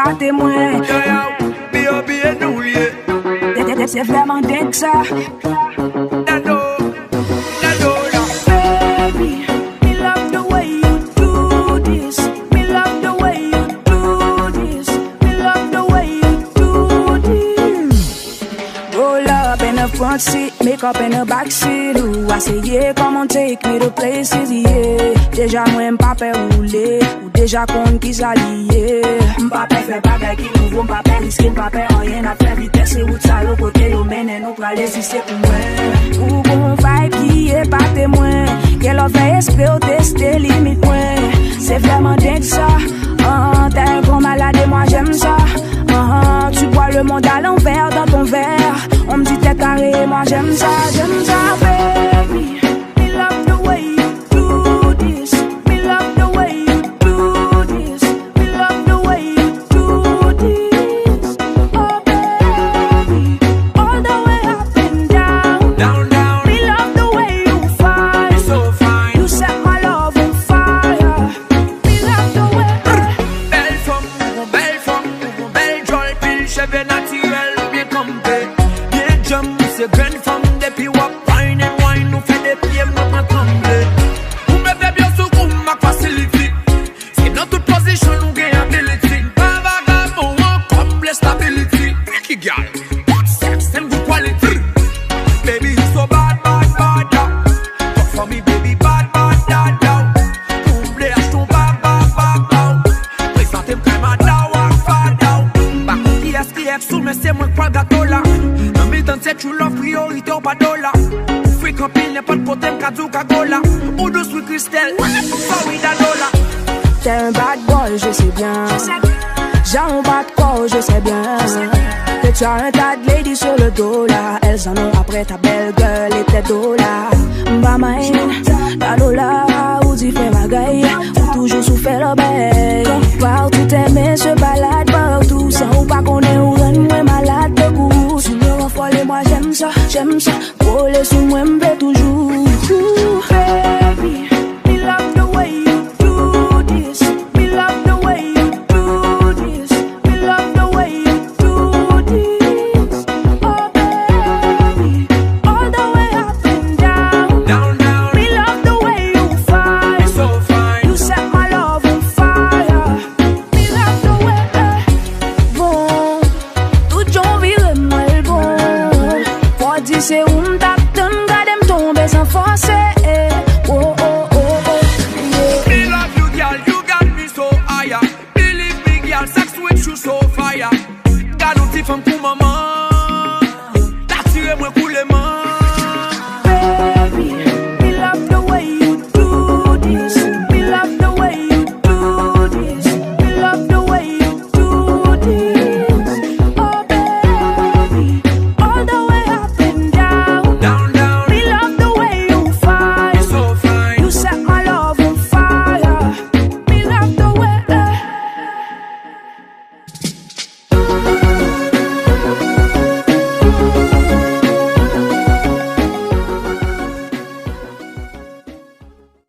pas témoin. C'est vraiment dingue ça. Baby, me love the way you do this. Me love the way you do this. Me love the way you do this. Roll up in the front seat, make up in the back seat. Ooh, I say yeah, come on, take me to places, yeah. Déjà moi m'papa rouler, ou déjà compte qui s'allier. M'papa fait bagay qui nouveau, m'papa risqué, m'papa rien à faire vitesse et route ça l'autre côté yo mène nous pral résister pour moi. Ou bon vibe qui est pas témoin, qu'elle a fait esprit au tester limite point. C'est vraiment dingue ça. T'es un grand malade et moi j'aime ça. Tu bois le monde à l'envers dans ton verre. On me dit t'es carré, moi j'aime ça, baby. Me love the way you do this. Me love the way you do this. Me love the way you do this. Oh baby, all the way up and down. Down, down. Me love the way you fight. You're so fine. You set my love on fire. Me love the way. Belle femme, belle jolie pile, cheveux naturels, bien campé. Bien jump, c'est grande femme, depuis wap, wine and wine, nous fait des pieds, moi comblé. Vous mettez bien sous coup, ma facilité. C'est dans toute position, nous gagnons ability. Pas vagabond, on comble stability. Qui girl, good sex and good quality. Baby, you so bad, bad, bad, yeah. Talk for me, baby, bad, bad, bad, yeah. Comblé, achetons bad, bad, bad, yeah. Présentez-moi comme un dawa, fada. Bah, qui est sous, mais c'est moi qui prends gâteau là. Dans mes dents, c'est tu l'offres, priorité au pas dollar. Fouille camping, n'est pas de côté, m'kadou, kagola. Ou de sweet Christelle, sorry, d'anola. T'es un bad boy, je sais bien. J'ai un bad corps, je sais bien. Que tu as un tas de ladies sur le dos là. Elles en ont après ta belle gueule et tes dos là. M'bamaine, ta dola, ou t'y fais bagaille. Ou toujours souffert le bec. Partout tes mains se baladent partout. Sans ou pas qu'on est ou rend moi malade de goût. Tu me rends folle et moi j'aime ça. Coller sous moi m'plaît toujours. Baby, me love the way you do this. Me love the way you do this. Me love the way you do this. Oh baby, all the way up and down. Down, down. Me love the way you fight. You're so fine. You set my love on fire. Me love the way. Bon, tout j'en vire moi le bon. Pour dire c'est tap d'un gars dem tomber sans forcer. Oh oh oh oh. Me love you, girl, you got me so higher. Believe me, girl, sex with you so fire. Got no different from maman.